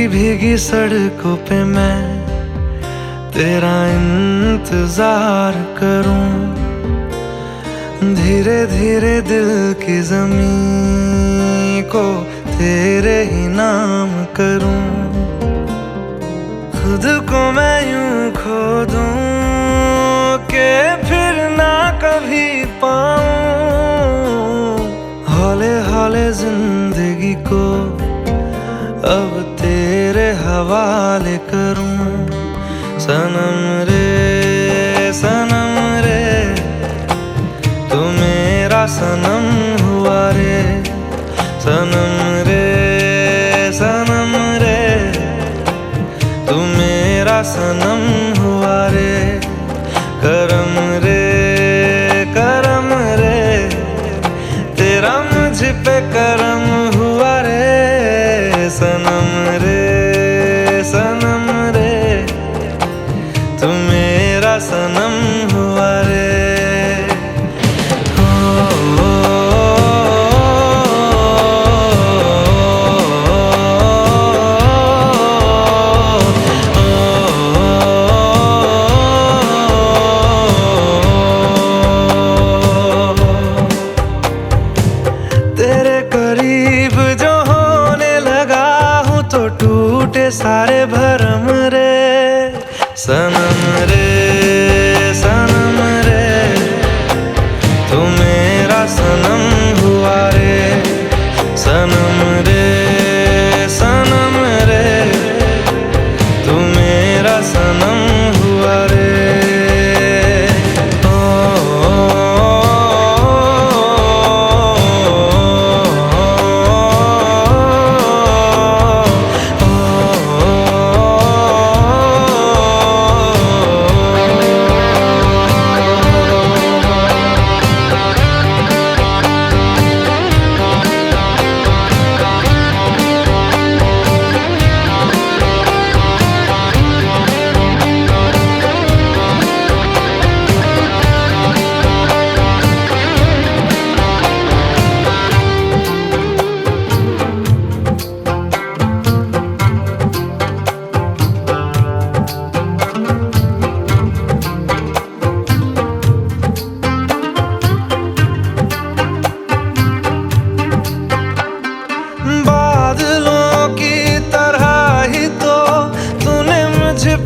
भीगी सड़कों पे मैं तेरा इंतजार करूं, धीरे धीरे दिल की ज़मीं को तेरे ही नाम करूं। खुद को मैं यूं खो दूं कि फिर ना कभी पाऊं, हौले हौले जिंदगी को अब तेरे हवाले करूं। सनम रे तू मेरा सनम हुआ रे, सनम रे तू मेरा सनम हुआ रे। करम रे तेरा मुझ पे करम हुआ रे, सनम रे तू मेरा सनम हुआ रे। तेरे करीब जो होने लगा हूँ तो टूटे सारे भरम रे, सनम रे तू मेरा सनम हुआ रे, सनम रे तू मेरा सनम हुआ रे।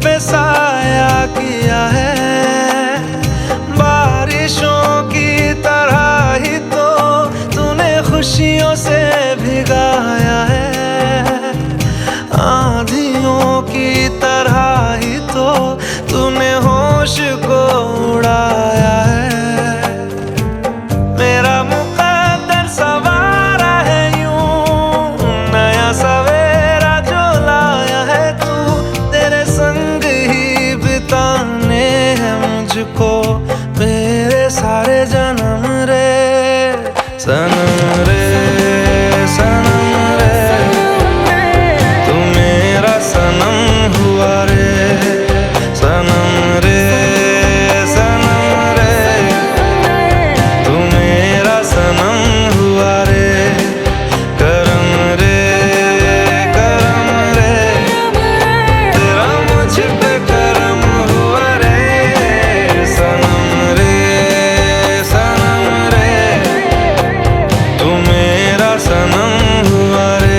पे साया किया है, बारिशों की तरह ही तो तूने खुशियों से भिगाया है, आंधियों की तरह ही तो तूने होश को उड़ाया है। मेरा मुकद्दर सवारा है यूं, नया सवेरा जो लाया है तू, तेरे संग ही बिताने हैं मुझको मेरे सारे जन्म रे, सनम रे तू मेरा सनम हुआ रे, सनम रे तू मेरा सनम हुआ रे। करम रे तेरा मुझ पे करम हुआ रे, सनम रे तू मेरा सनम हुआ रे।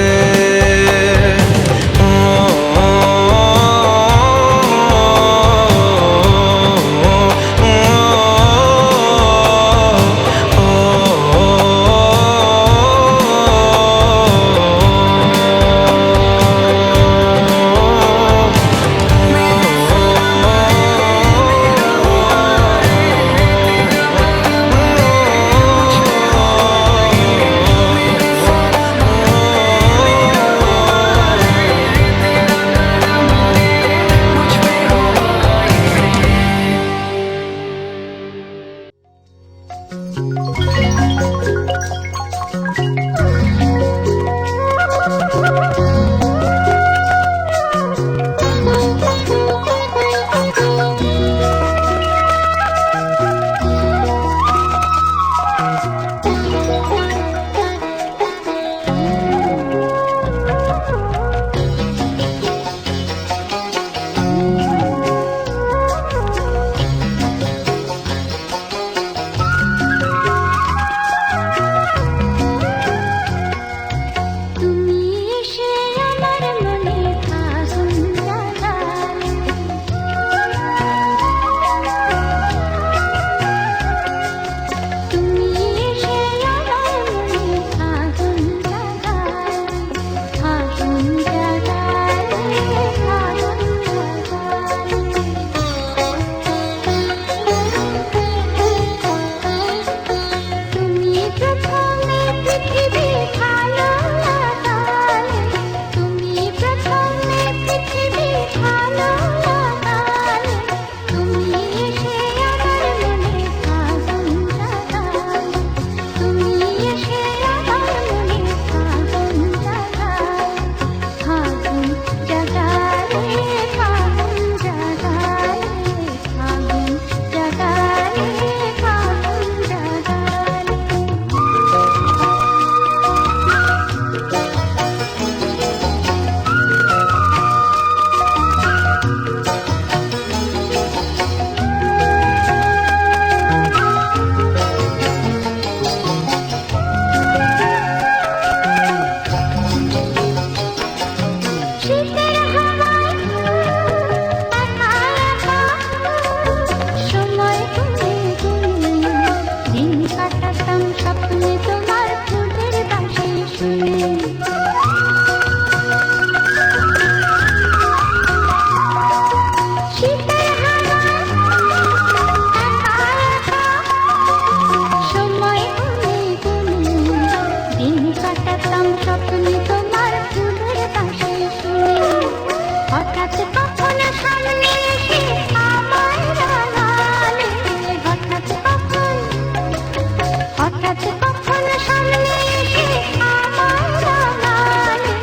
হঠাৎ কখন সামনে এসে আমার রাঙালে,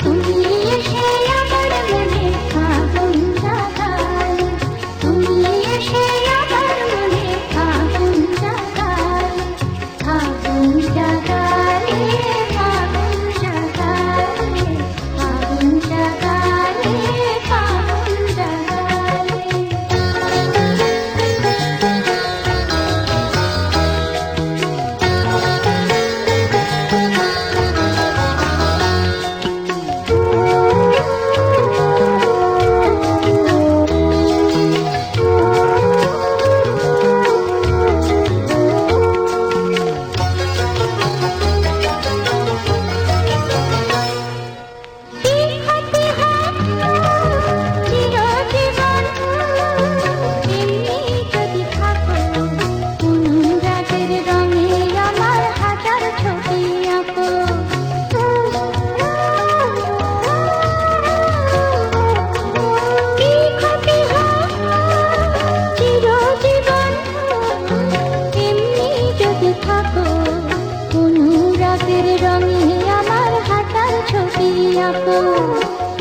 তুমি এসে আমার মনে আগুন জাগালে, তুমি এসে আমার মনে আগুন জাগালে, আগুন জাগালে, আগুন জাগালে, আগুন জাগালে, আগুন জাগালে।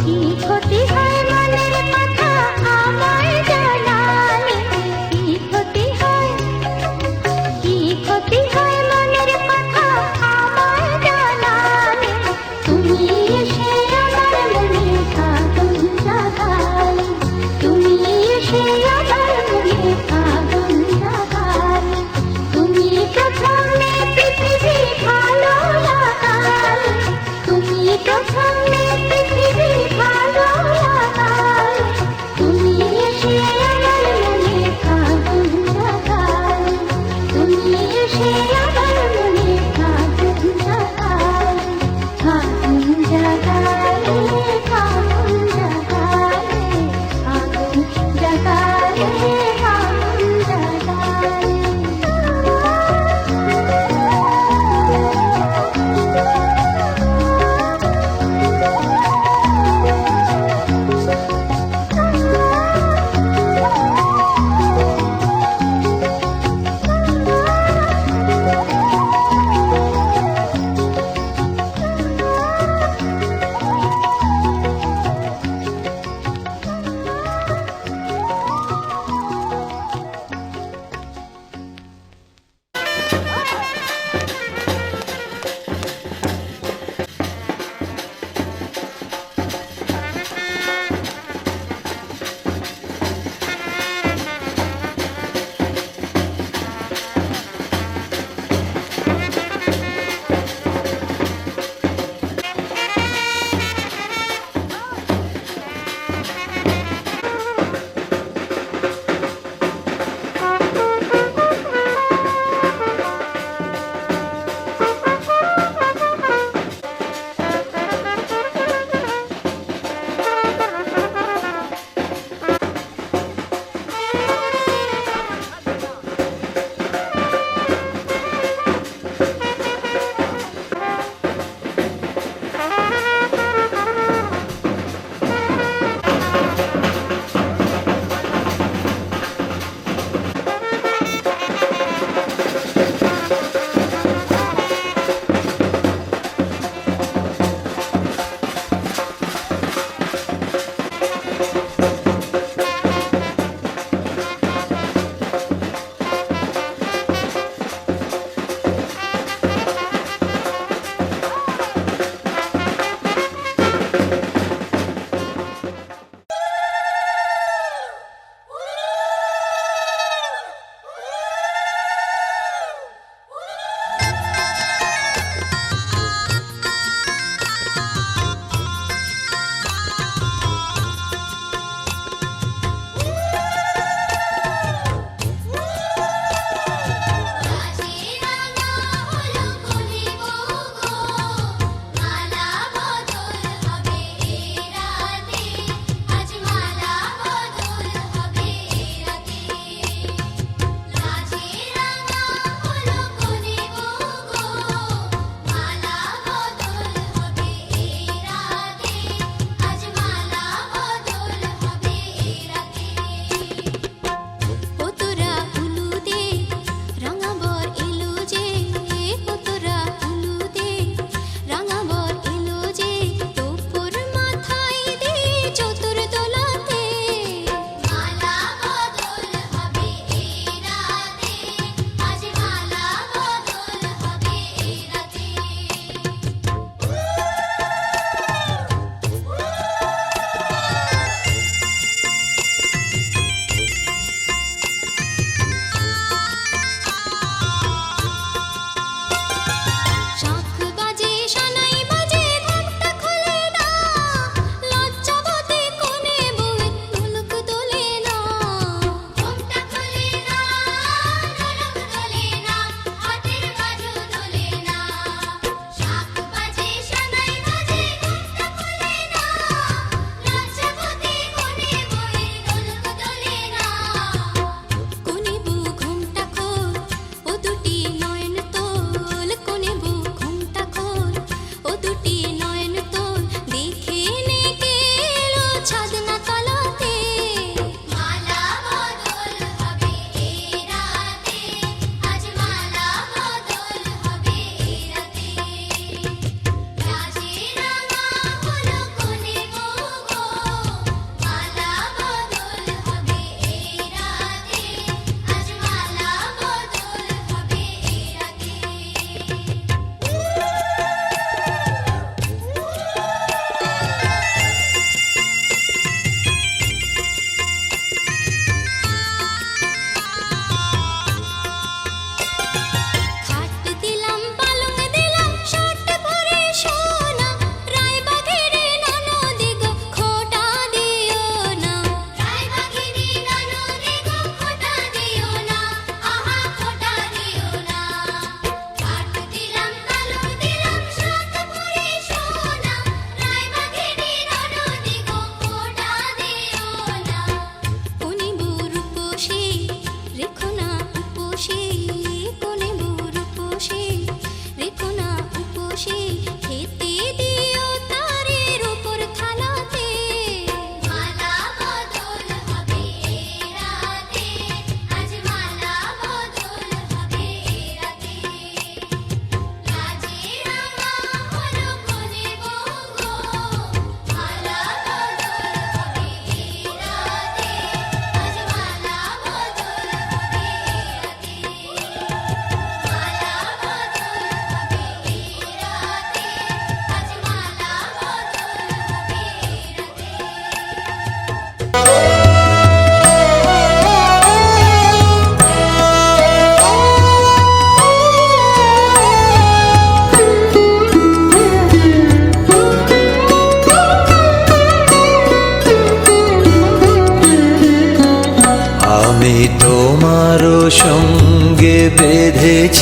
কি ক্ষতি হয় মনের কথা আমায় জানালে, কি ক্ষতি হয়, কি ক্ষতি হয় মনের কথা আমায় জানালে, তুমি এসে আমার মনে আগুন জাগালে, তুমি এসে আমার মনে আগুন জাগালে, তুমি প্রথমে পৃথিবী ভালো লাগালে, তুমি প্রথমে পৃথিবী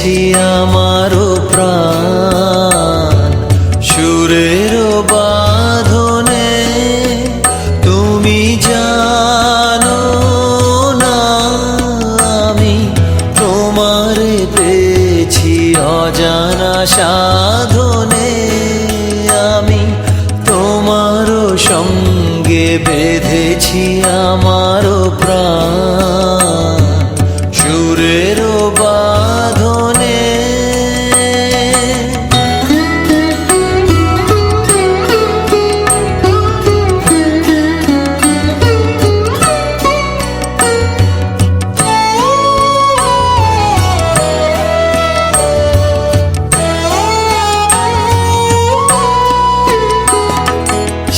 বেঁধেছি আমারও প্রাণ সুরের বাঁধনে। তুমি জানো না আমি তোমারে পেয়েছি অজানা সাধনে। আমি তোমারও সঙ্গে বেঁধেছি আমারও প্রাণ সুরের বাঁধনে।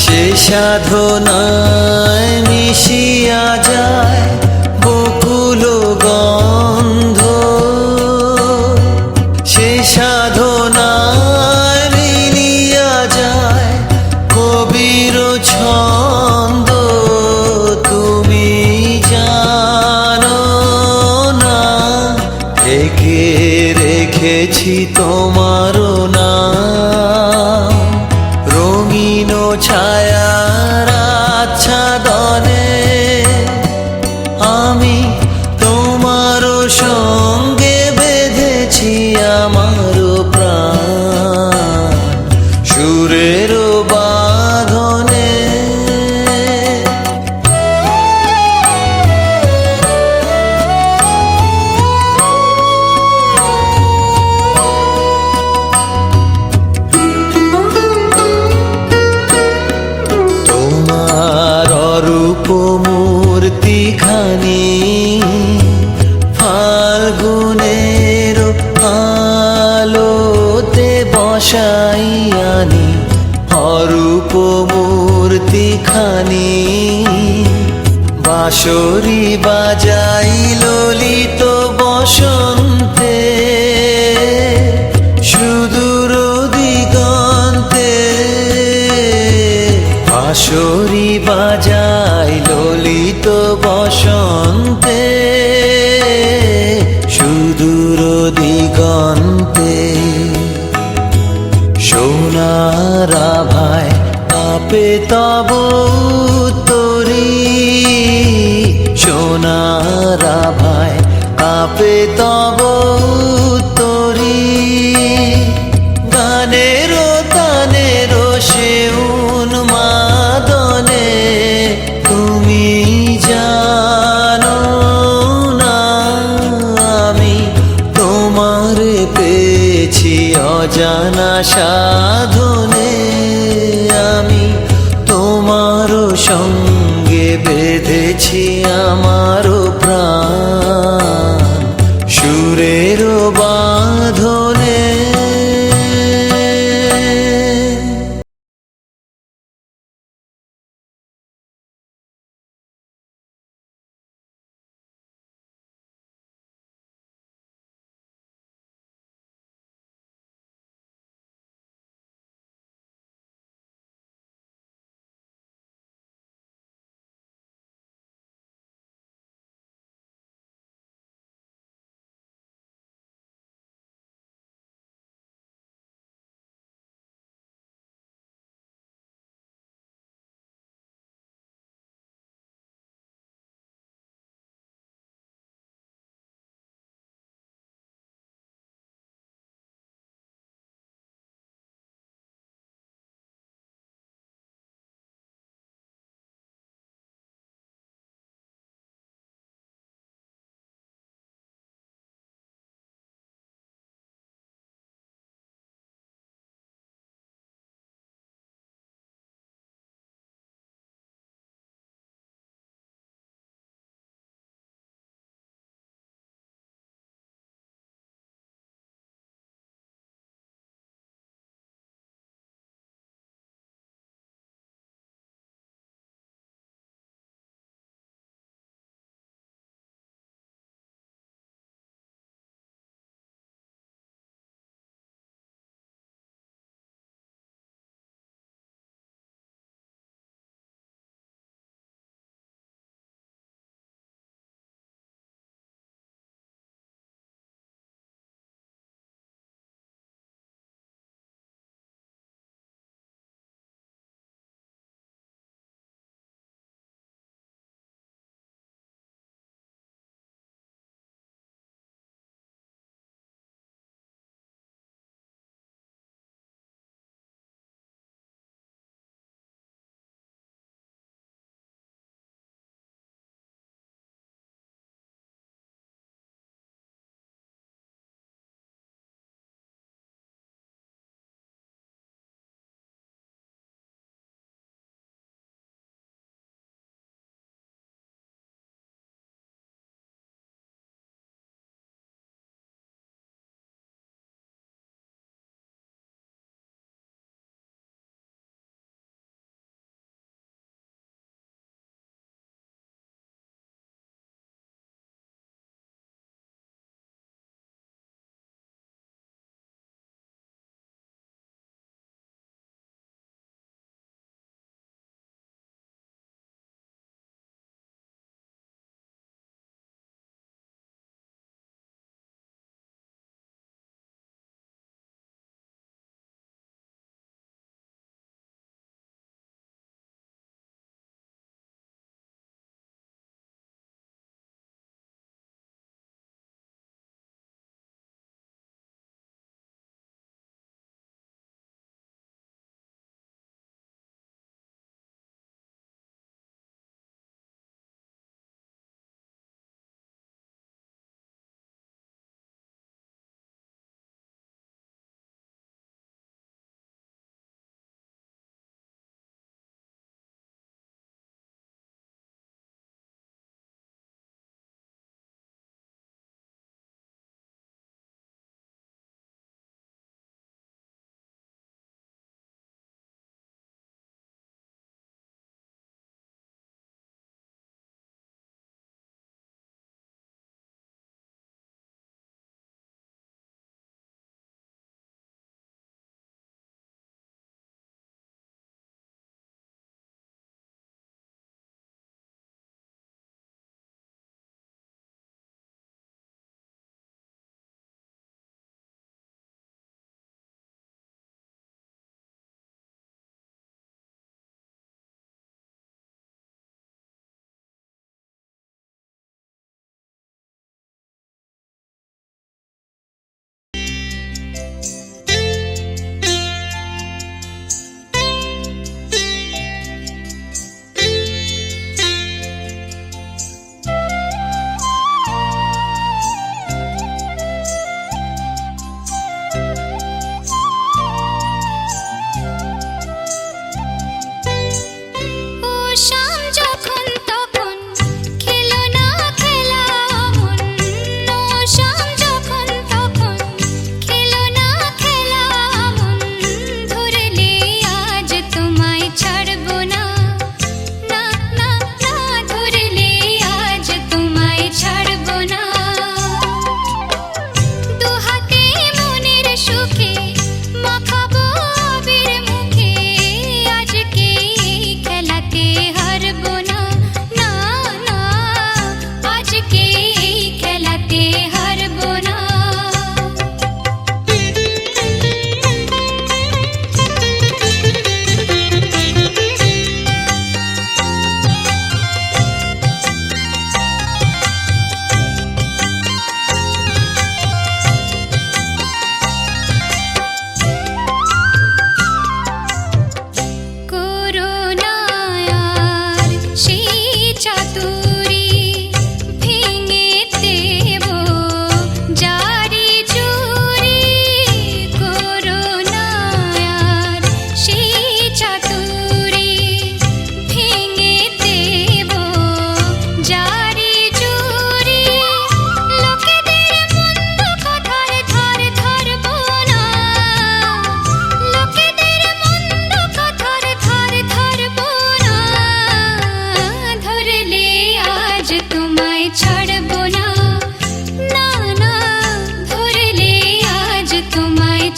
সে সাধনায় মিশিয়া যায় বকুল গন্ধ। সে সাধনায় মিলিয়া যায় কবির ছন্দ। তুমি জানো না ঢেকে রেখেছি তোমার নাম রঙিন ছায়ার আচ্ছাদনে। আমি তোমার সঙ্গে বেঁধেছি আমার প্রাণ সুরের বাঁধনে। অরূপ মূর্তিখানি ফাল্গুনের আলোতে বসাইয়ানি। অরূপ মূর্তিখানি বাঁশরি বাজাই ললিত বসন্তে সুদূর দিগন্তে। বাঁশরি বাজাই ললিত বসন্তে সুদূর দিগন্তে। সোনার আভায় কাঁপে তব তরি। সোনার আভায় কাঁপে তব তরি। গানের তানের সে উন্মাদনে। তুমি জানো না আমি তোমারে পেয়েছি অজানা সাধনে। আমি তোমার সঙ্গে বেঁধেছি আমার প্রাণ সুরের বাঁধনে।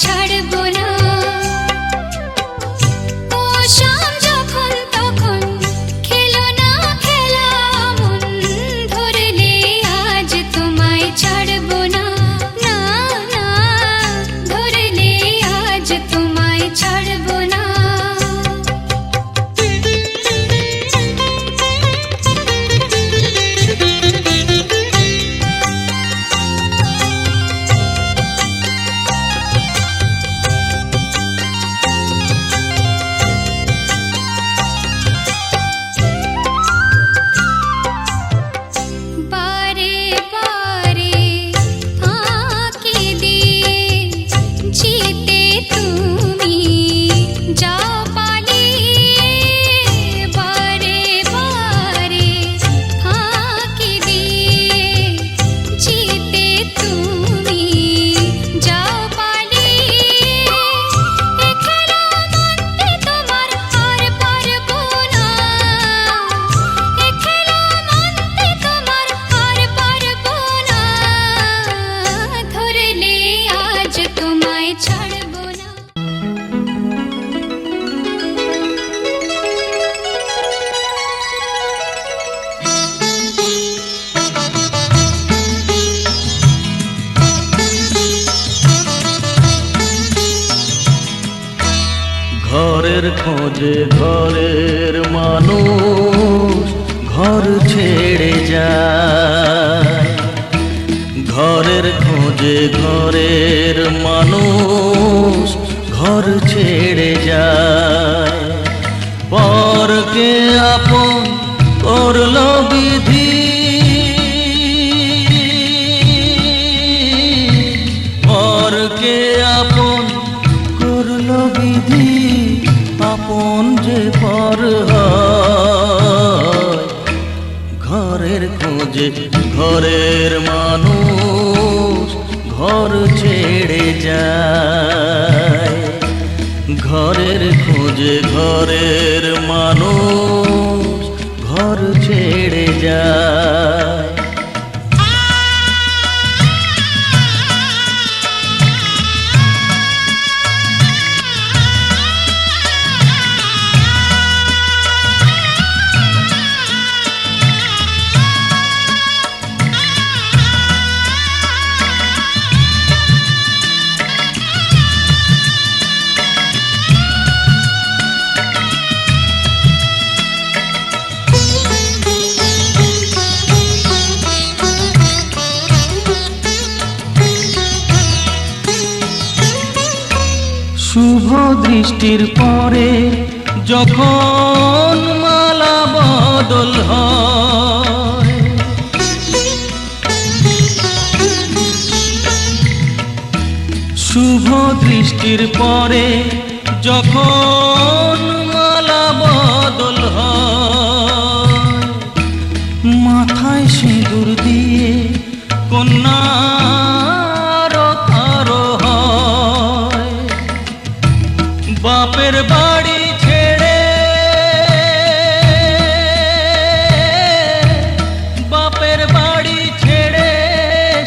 ছাড়বো না। ও শাম যখন তখন খেলো না খেলা মন, ধরলে আজ তোমায় ছাড়বো না। না না, ধরলে আজ তোমায় ছাড়বো না। বারে বারে ফাঁকি দিয়ে জিতে তুমি যাও পালিয়ে। বারে বারে ফাঁকি দিয়ে জিতে তুমি যাও পালিয়ে। এ খেলা মানতে তোমার আর পারবো না। এ খেলা মানতে তোমার আর পারবো না। ধরলে আজ তোমায় ছাড়বো না। ঘরের খোঁজে ঘরের মানুষ ঘর ছেড়ে যায়। ঘরের খোঁজে ঘরের মানুষ ঘর ছেড়ে যায়। পরকে আপন করলো বিধি, পরকে আপন করলো বিধি, আপন যে পর হয়। ঘরের খোঁজে ঘরের মানুষ ঘর ছেড়ে যায়। ঘরের খোঁজে ঘরের মানুষ ঘর ছেড়ে যায়। শুভ দৃষ্টির পরে যখন মালা বদল হয়, শুভ দৃষ্টির পরে যখন মালা বদল হয়, মাথায় সিঁদুর দিয়ে কন্যা বাপের বাড়ি ছেড়ে, বাপের বাড়ি ছেড়ে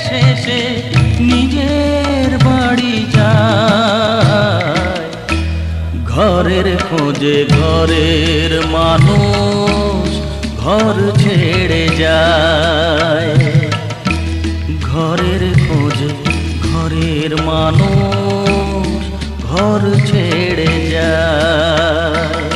শেষে নিজের বাড়ি যায়। ঘরের খোঁজে ঘরের মানুষ ঘর ছেড়ে যায়। ঘরের খোঁজে ঘরের মানুষ ঘর ছেড়ে যায়।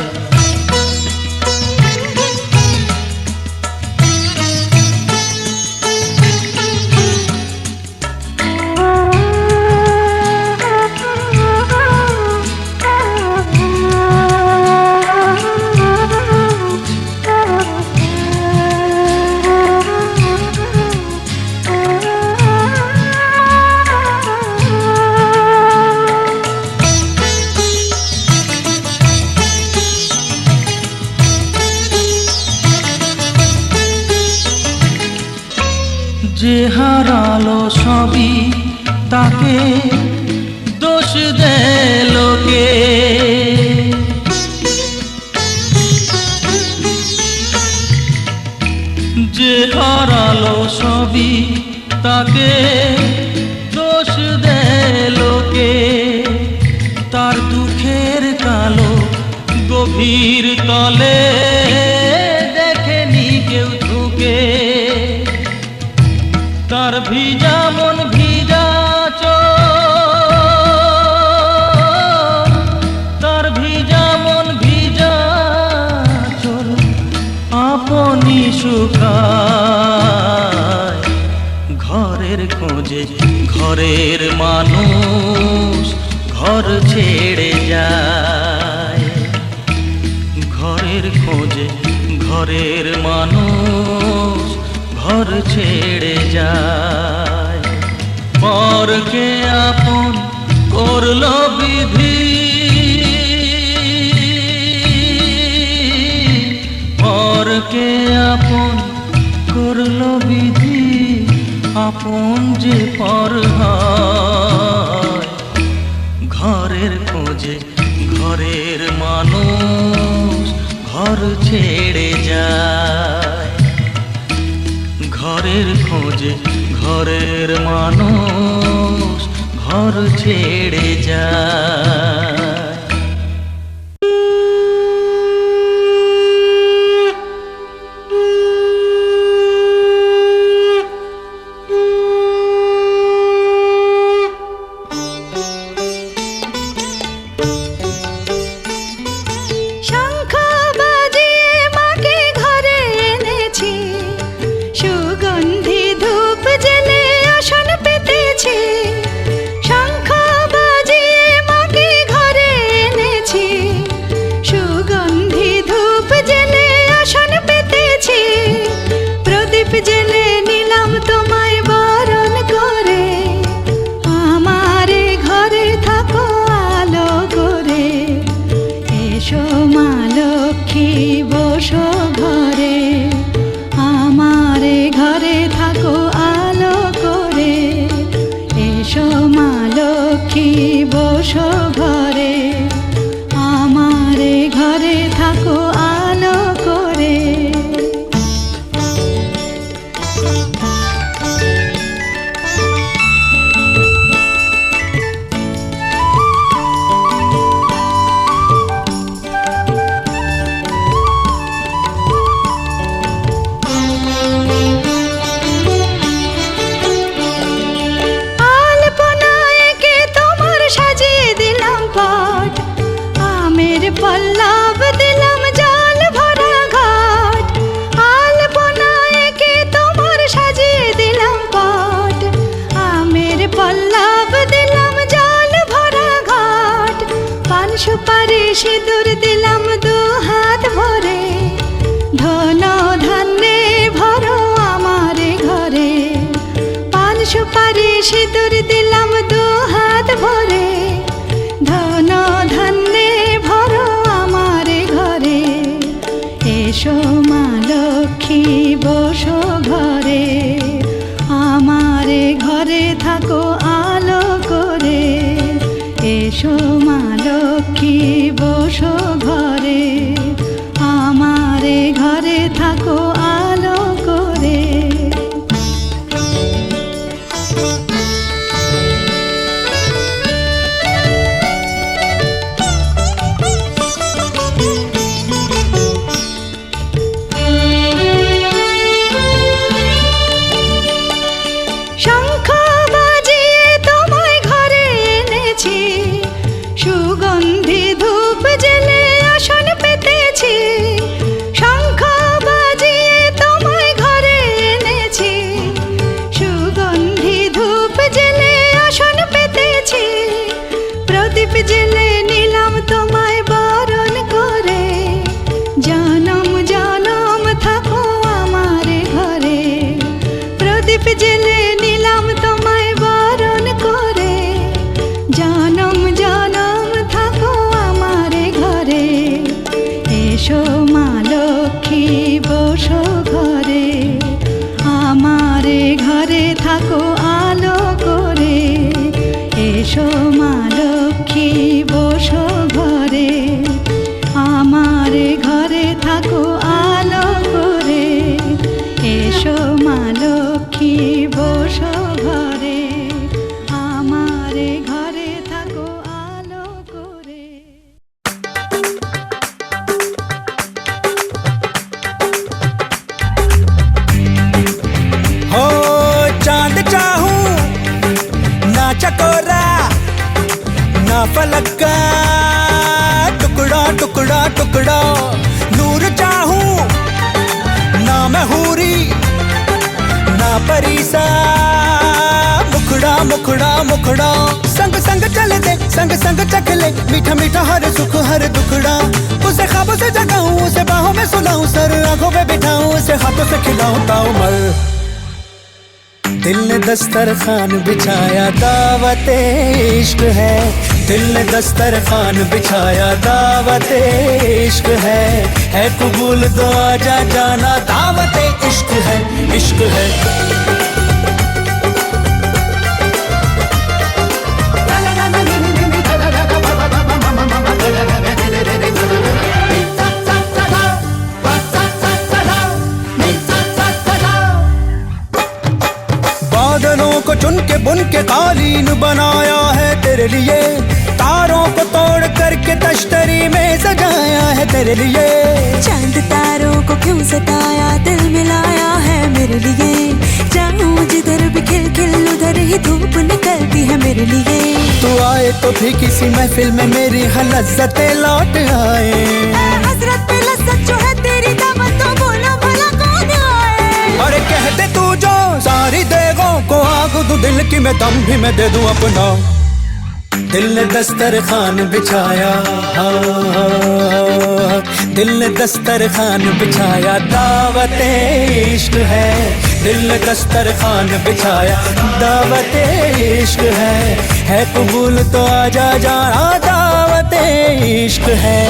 যে হারালো সবই তাকে দোষ দেয় লোকে, যে হারালো সবই তাকে দোষ দেয় লোকে। নদীর তলে দেখেনি কেউ ঝুঁকে, তার ভিজা মন ভিজা চোখ, তার ভিজা মন ভিজা চোখ আপনি শুকায়। ঘরের খোঁজে ঘরের মানুষ ঘর ছেড়ে যায়, ঘরের খোঁজে ঘরের মানুষ ঘর ছেড়ে যায়। পরকে আপন করলো বিধি, পরকে আপন করলো বিধি, আপন যে পর হয়। ঘরের খোঁজে ঘরের মানুষ ঘর ছেড়ে যায়, ঘরের খোঁজে ঘরের মানুষ ঘর ছেড়ে যায়। সিঁদুর দিলাম দু হাত ভরে, ধন ধান্যে ভরো আমার ঘরে। পান সুপারি সিঁদুর দিলাম দু হাত ভরে, ধন ধান্যে ভরো আমার ঘরে। এসো মা লক্ষ্মী বসো ঘরে, আমার ঘরে থাকো আলো করে। এসো মা লক্ষ্মী বসো ঘরে, আমার ঘরে থাকো আলো করে। শঙ্খ বাজিয়ে তোমায় ঘরে এনেছি, সুগন্ধি ধূপ জেলে আসন পেতেছি। শঙ্খ বাজিয়ে তোমায় ঘরে এনেছি, সুগন্ধি ধূপ জেলে আসন পেতেছি। প্রদীপ জেলে নিলাম তোমায় বরণ করে, জনম জনম থাকো আমার ঘরে। প্রদীপ জেলে নিলাম তোমায় বরণ করে, জনম জনম থাকো আমার ঘরে। এসো মা লক্ষ্মী বসো ঘরে, আমার ঘরে থাকো আলো করে। এসো মা লক্ষ্মী বসো ঘরে, का टुकड़ा टुकड़ा टुकड़ा, नूर चाहूं ना मैं हूरी ना परीसा, मुखड़ा मुखड़ा मुखड़ा, संग संग चले दे संग संग चख ले, मीठा मीठा हर सुख हर दुखड़ा, उसे ख्वाबों से जगाऊं उसे बाहों में सुलाऊं, सर आंखों पे बिठाऊं उसे हाथों से खिलाऊं ताउमर। दिल ने दस्तरखान बिछाया दावत इश्क है, दिल ने दस्तरखान बिछाया दावत इश्क है कबूल तो आजा जाना, दावत इश्क है इश्क है। बादलों को चुन के बुन के कालीन बनाया है तेरे लिए, तारों को तोड़ करके तश्तरी में सजाया है तेरे लिए, चांद तारों को क्यों सताया दिल मिलाया है मेरे लिए, जाऊं जिधर भी खिल खिल उधर ही धूप निकलती है मेरे लिए, तू आए तो भी किसी महफिल में मेरी लज्जतें लौट आए, हसरत पे लज्जत जो है तेरी दावत तो बोलो भला कौन आए। अरे कहते तू जो सारी देगों को आग दूं दिल की मैं दम भी मैं दे दूं अपना, दिल ने दस्तरखान बिछाया दिल ने दस्तरखान बिछाया दावत इश्क है, दिल ने दस्तरखान बिछाया दावत इश्क है कबूल तो आजा जाना, दावत इश्क है।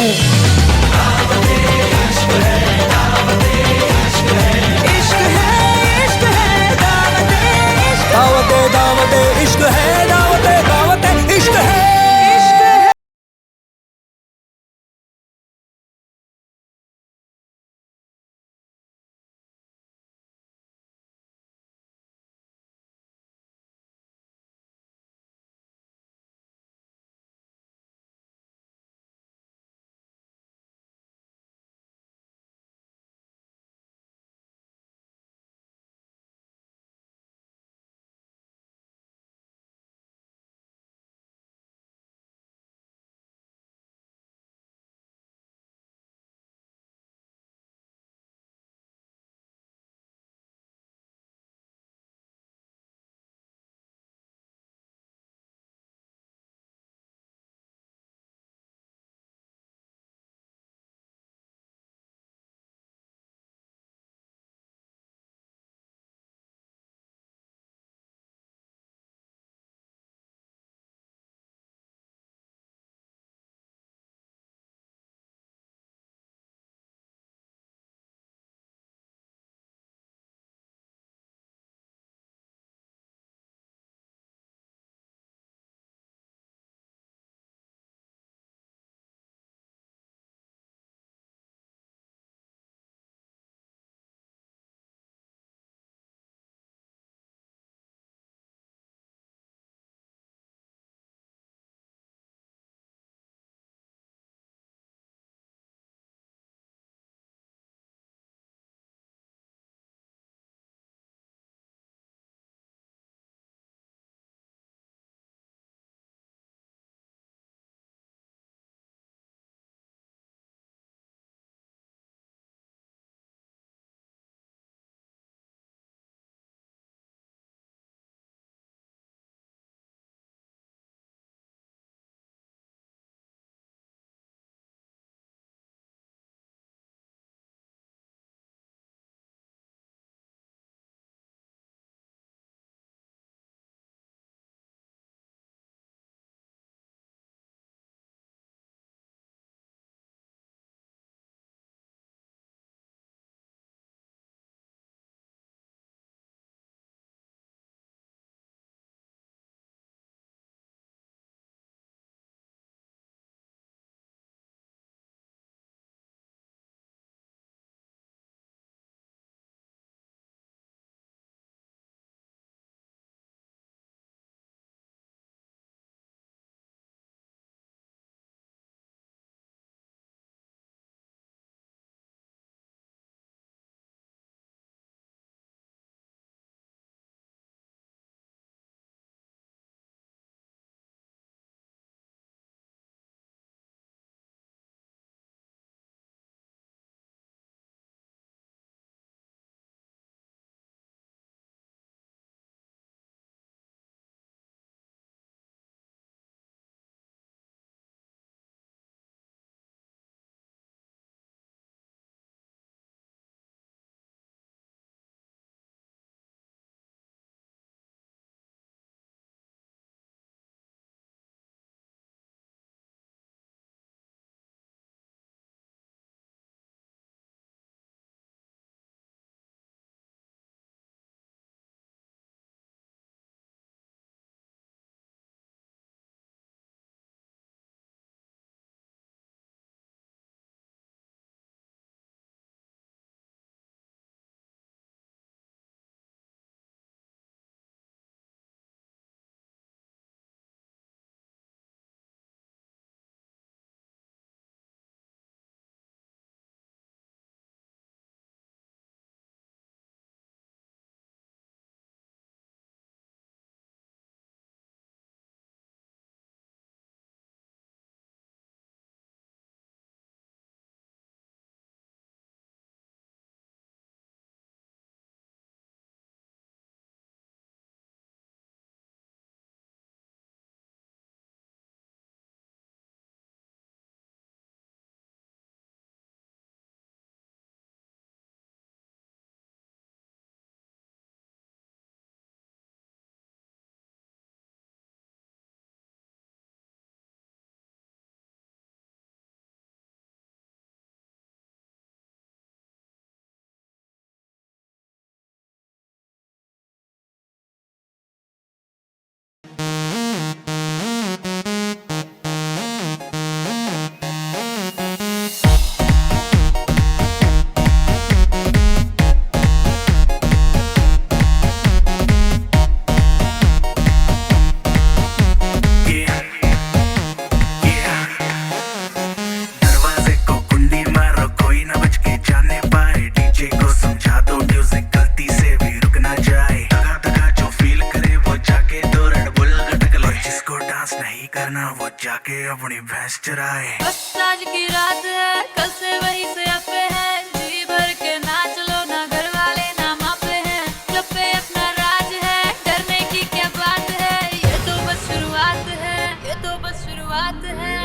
अपनी भैंस चराए। बस आज की रात है, कल से वही से अपे है, जी भर के नाच लो ना, घर वाले ना मापे हैं, क्लब पे अपना राज है, डरने की क्या बात है, ये तो बस शुरुआत है, ये तो बस शुरुआत है।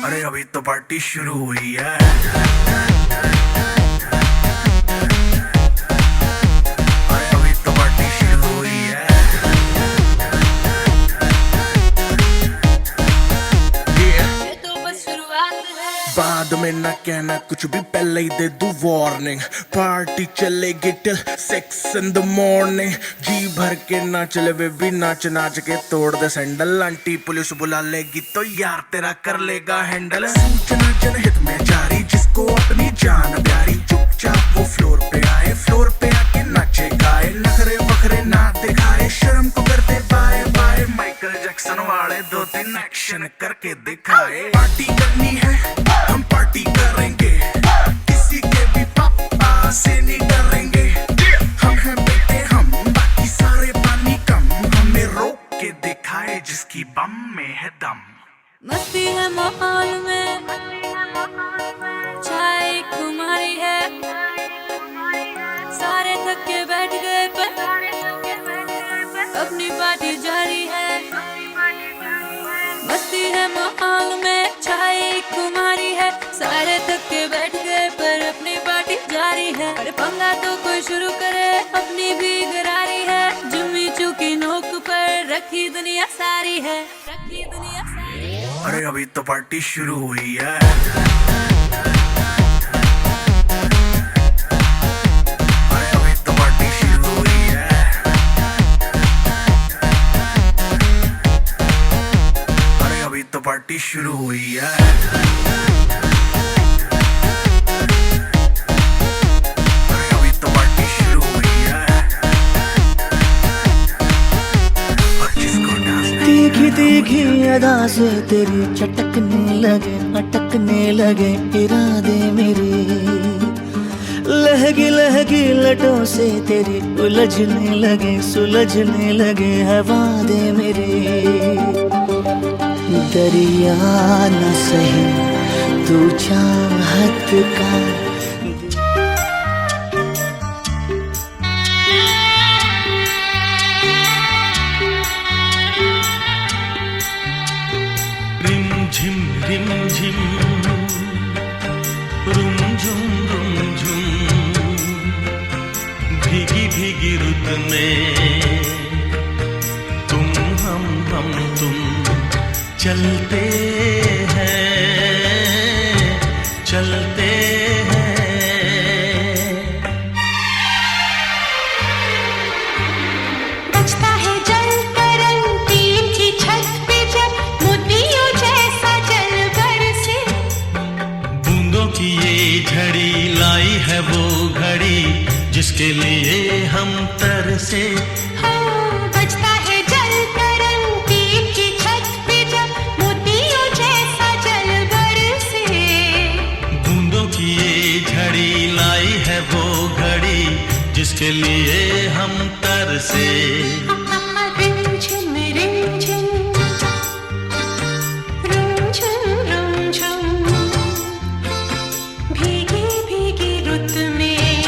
अरे अभी तो पार्टी शुरू हुई है। बाद में ना कहना कुछ भी, पहले ही दे दूं वार्निंग। पार्टी चलेगी टिल 6 in the morning। जी भर के ना चले वे भी, नाच नाच के तोड़ दे सैंडल। आंटी पुलिस बुला लेगी तो यार तेरा कर लेगा हैंडल। सूचना जनहित में जारी, जिसको अपनी जान प्यारी, चुपचाप वो फ्लोर पे आए, फ्लोर पे आके नाचे गाए, नखरे बखरे ना दिखाए, शर्म को कर दे बाय बाय। माइकल जैक्सन वाले 2-3 एक्शन करके दिखाए। पार्टी करनी है हम पार्टी करेंगे, किसी के भी पापा से नहीं डरेंगे। हम हैं बेटे हम, बाकी सारे पानी कम, हमें रोक के दिखाए जिसकी बम में है दम। मस्ती है माहौल में, चाय खुमारी है, सारे थक के बैठ गए पर अपनी पार्टी जारी है। मस्ती है माहौल में, चाय खुमारी है, सारे थक के बैठ गए पर अपनी पार्टी जारी है। अरे पंगा तो कोई शुरू करे, अपनी भी गरारी है, जुम्मी चुकी नोक पर रखी दुनिया सारी है, रखी दुनिया सारी है। अरे अभी तो पार्टी शुरू हुई है। अरे अभी तो पार्टी शुरू हुई है। अरे अभी तो पार्टी शुरू हुई है। तीखी तीखी अदा से तेरी चटकने लगे, अटकने लगे इरादे मेरे, लहगी लहगी लटों से तेरी उलझने लगे, सुलझने लगे है वादे मेरे। दरिया न सही तू चाहत का, रिम झिम रुम झुम भीगी भीगी रुत में तुम हम तुम चलते हैं चलते हैं। बजता है जल तरंग टीम की छत पे, जब मोतियों जैसा जल बरसे, बूंदों की ये झड़ी लाई है वो घड़ी, जिसके लिए हम तरसे। बजता है जल तरंग टीम की छत पे, जब मोतियों जैसा जल बरसे, बूंदों की ये झड़ी लाई है वो घड़ी, जिसके लिए हम तरसे। रिमझिम रिमझिम रुमझुम भीगी भीगी रुत में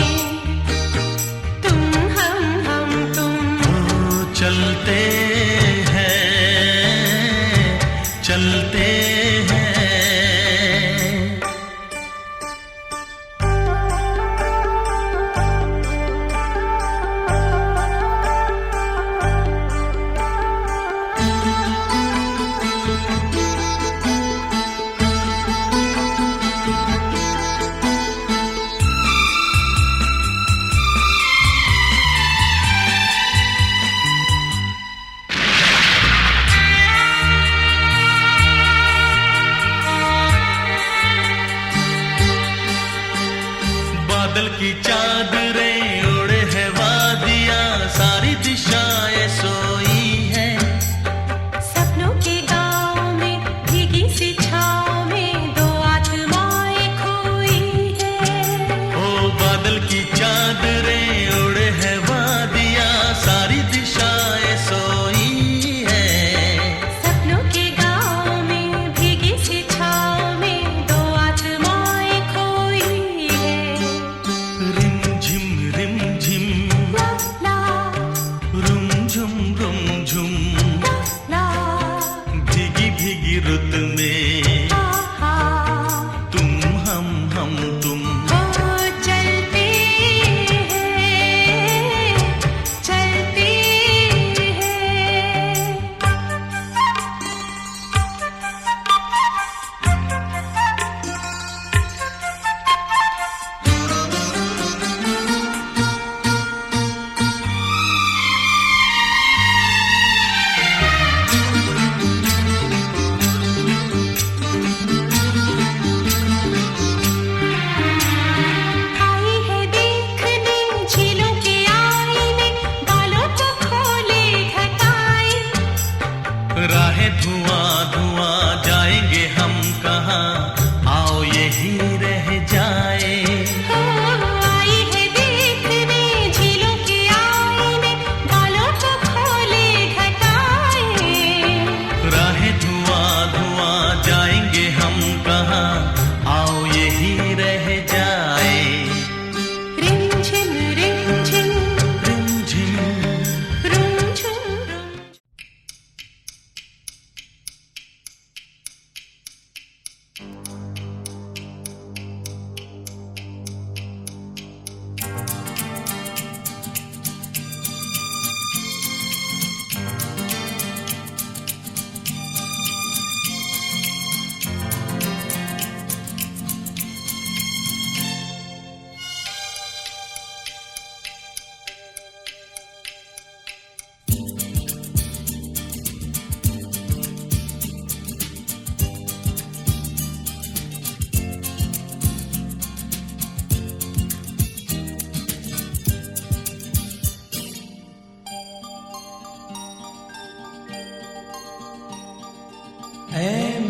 तुम हम तुम चलते हैं चलते हैं।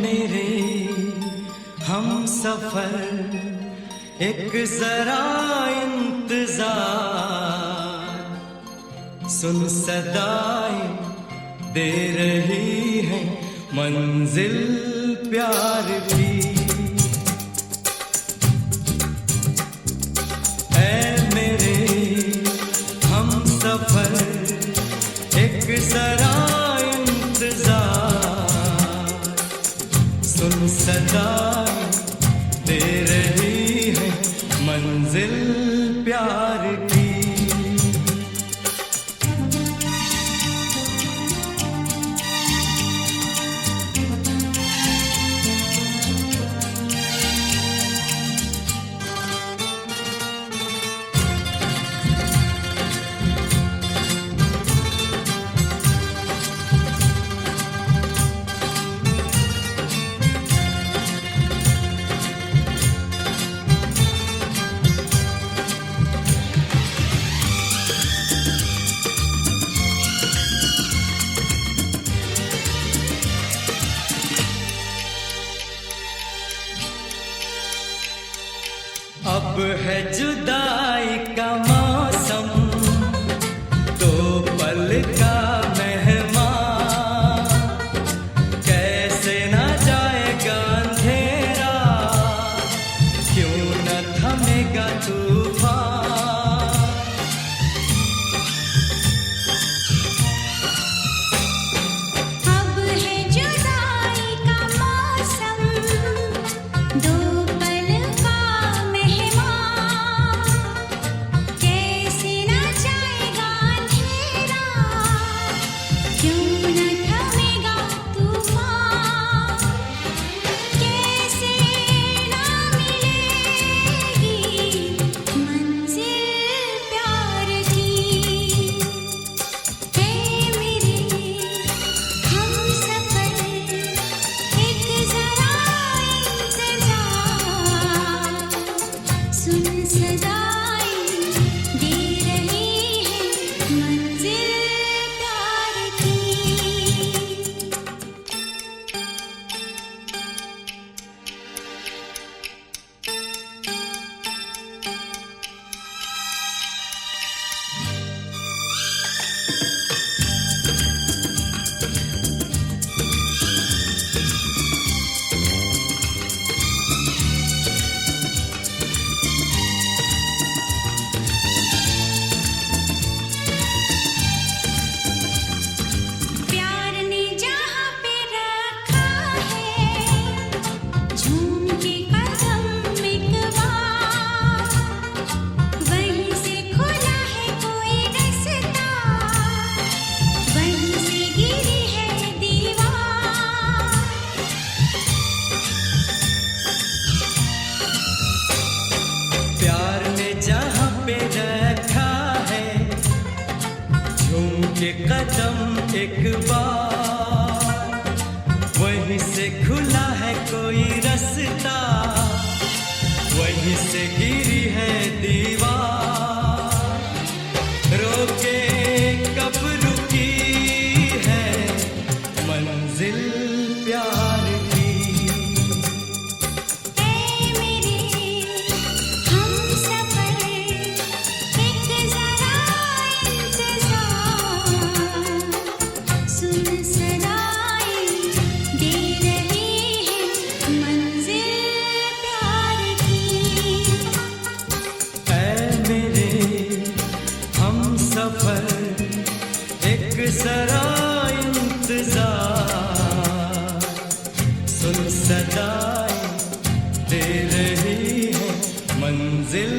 मेरे हम सफर एक जरा इंतजार, सुन सदाएं दे रही है मंजिल प्यार की। ऐ मेरे हम सफर एक जरा इंतजार, सुन सदाएं दे रही है मंजिल प्यार की। अब है जुदाई का मौसम, दो पल का मेहमान, कैसे ना जाएगा अंधेरा, क्यों न थमेगा तूफान। अब है जुदाई का मौसम, दो पल का मेहमान, कैसे न जाएगा अंधेरा, क्यों न थमेगा तूफान। कैसे न मिलेगी मंजिल प्यार की। है मेरे हम सफर एक जरा इंतजार, सुन सदाएं दे रही है मंजिल प्यार की। प्यार ने जहाँ पे रखा है झूम के कदम एक बार, वहीं से खुला है कोई रास्ता, वहीं से गिरी है दीवार। प्यार ने जहाँ पे रखा है झूम के कदम एक बार, वहीं से खुला है कोई रास्ता, वहीं से गिरी है दीवार। रोके कब रुकी है मंजिल प्यार की। ऐ मेरे हम सफर एक जरा इंतजार, सुन सदाएं दे रही है मंजिल प्यार की। ऐ मेरे हम सफर एक जरा इंतजार, सुन सदाएं दे रही है मंजिल